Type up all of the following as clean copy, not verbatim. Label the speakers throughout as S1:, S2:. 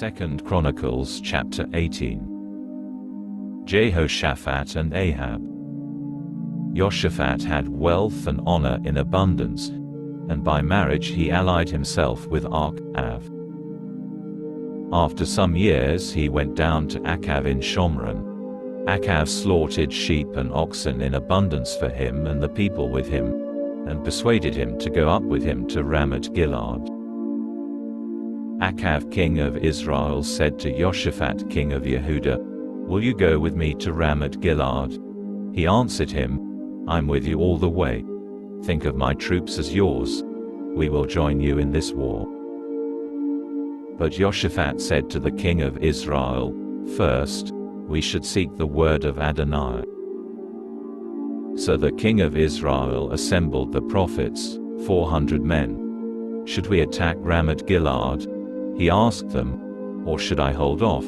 S1: 2 Chronicles chapter 18. Jehoshaphat and Ahab. Jehoshaphat had wealth and honor in abundance, and by marriage he allied himself with Ahab. After some years he went down to Ahab in Shomron. Ahab slaughtered sheep and oxen in abundance for him and the people with him, and persuaded him to go up with him to Ramoth Gilead. Ahab king of Israel said to Jehoshaphat king of Yehudah, "Will you go with me to Ramoth Gilead?" He answered him, "I'm with you all the way. Think of my troops as yours. We will join you in this war." But Jehoshaphat said to the king of Israel, "First, we should seek the word of Adonai." So the king of Israel assembled the prophets, 400 men. "Should we attack Ramoth Gilead?" he asked them, "or should I hold off?"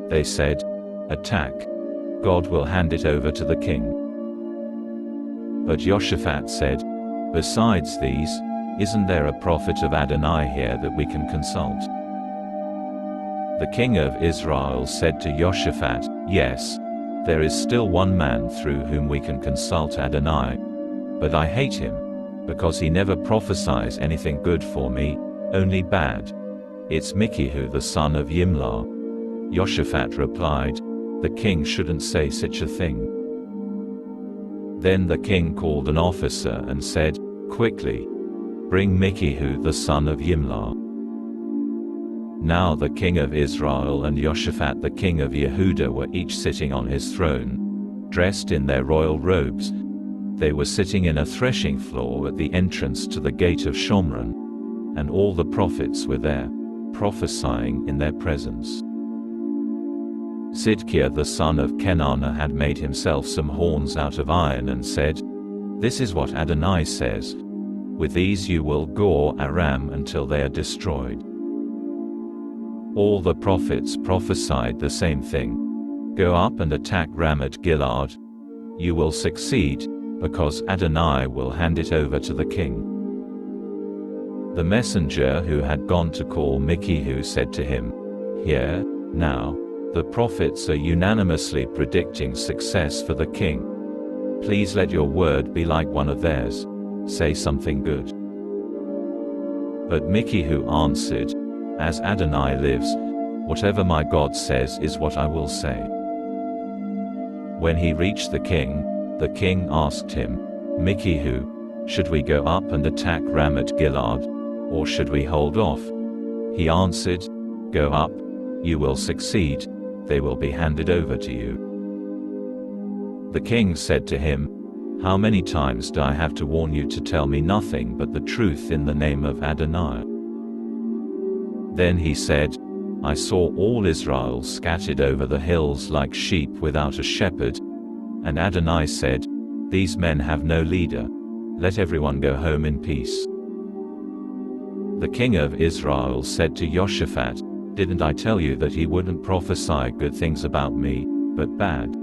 S1: They said, "Attack. God will hand it over to the king." But Jehoshaphat said, "Besides these, isn't there a prophet of Adonai here that we can consult?" The king of Israel said to Jehoshaphat, "Yes, there is still one man through whom we can consult Adonai, but I hate him, because he never prophesies anything good for me, only bad. It's Micaiah the son of Yimlah." Jehoshaphat replied, "The king shouldn't say such a thing." Then the king called an officer and said, "Quickly, bring Micaiah the son of Yimlah." Now the king of Israel and Jehoshaphat the king of Yehudah were each sitting on his throne, dressed in their royal robes. They were sitting in a threshing floor at the entrance to the gate of Shomron, and all the prophets were there, prophesying in their presence. Sidkiah the son of Kenana had made himself some horns out of iron and said, "This is what Adonai says, with these you will gore Aram until they are destroyed." All the prophets prophesied the same thing. "Go up and attack Ramoth Gilead. You will succeed, because Adonai will hand it over to the king." The messenger who had gone to call Micaiah said to him, "Here, now, the prophets are unanimously predicting success for the king. Please let your word be like one of theirs. Say something good." But Micaiah answered, "As Adonai lives, whatever my God says is what I will say." When he reached the king asked him, "Micaiah, should we go up and attack Ramoth Gilead, or should we hold off?" He answered, "Go up, you will succeed, they will be handed over to you." The king said to him, "How many times do I have to warn you to tell me nothing but the truth in the name of Adonai?" Then he said, "I saw all Israel scattered over the hills like sheep without a shepherd, and Adonai said, 'These men have no leader. Let everyone go home in peace.'" The king of Israel said to Jehoshaphat, "Didn't I tell you that he wouldn't prophesy good things about me, but bad?"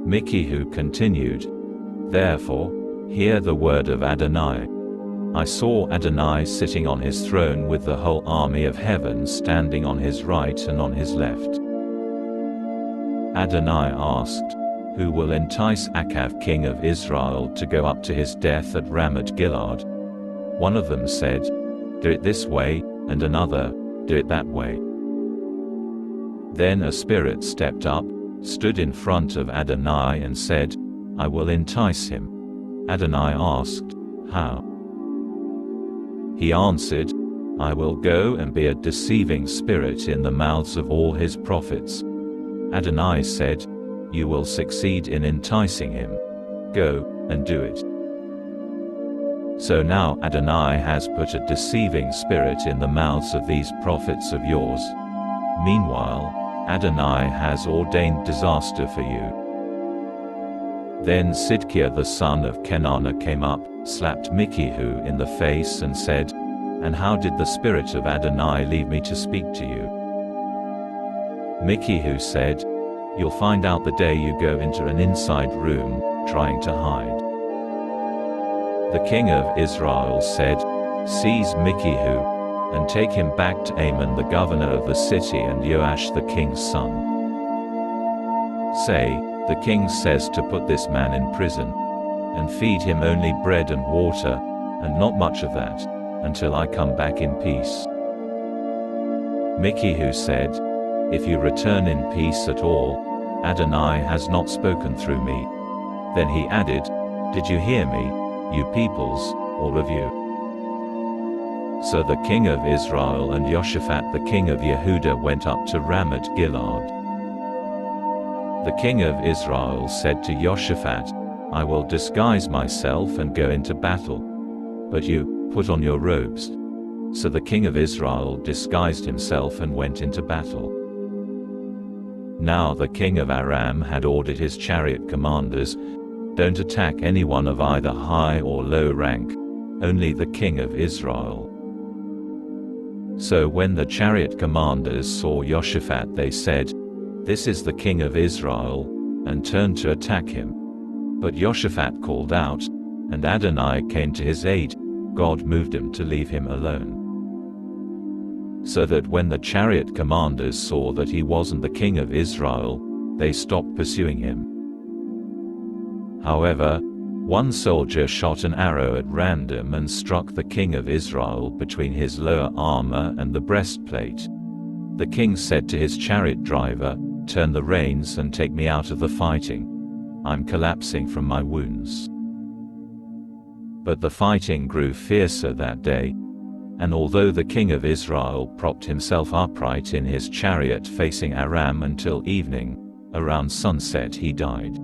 S1: Micaiah continued, "Therefore, hear the word of Adonai. I saw Adonai sitting on his throne with the whole army of heaven standing on his right and on his left. Adonai asked, 'Who will entice Ahab king of Israel to go up to his death at Ramoth Gilead?' One of them said, 'Do it this way,' and another, 'Do it that way.' Then a spirit stepped up, stood in front of Adonai and said, 'I will entice him.' Adonai asked, 'How?' He answered, 'I will go and be a deceiving spirit in the mouths of all his prophets.' Adonai said, 'You will succeed in enticing him. Go, and do it.' So now Adonai has put a deceiving spirit in the mouths of these prophets of yours. Meanwhile, Adonai has ordained disaster for you." Then Sidkiah the son of Kenana came up, slapped Micaiah in the face and said, "And how did the spirit of Adonai leave me to speak to you?" Micaiah said, "You'll find out the day you go into an inside room, trying to hide." The king of Israel said, "Seize Micaiah, and take him back to Amon the governor of the city and Joash the king's son. Say, the king says to put this man in prison, and feed him only bread and water, and not much of that, until I come back in peace." Micaiah said, "If you return in peace at all, Adonai has not spoken through me." Then he added, "Did you hear me, you peoples, all of you?" So the king of Israel and Jehoshaphat the king of Yehudah went up to Ramoth Gilead. The king of Israel said to Jehoshaphat, "I will disguise myself and go into battle. But you, put on your robes." So the king of Israel disguised himself and went into battle. Now the king of Aram had ordered his chariot commanders, "Don't attack anyone of either high or low rank, only the king of Israel." So when the chariot commanders saw Jehoshaphat, they said, "This is the king of Israel," and turned to attack him. But Jehoshaphat called out, and Adonai came to his aid. God moved him to leave him alone. So that when the chariot commanders saw that he wasn't the king of Israel, they stopped pursuing him. However, one soldier shot an arrow at random and struck the king of Israel between his lower armor and the breastplate. The king said to his chariot driver, "Turn the reins and take me out of the fighting. I'm collapsing from my wounds." But the fighting grew fiercer that day, and although the king of Israel propped himself upright in his chariot facing Aram until evening, around sunset he died.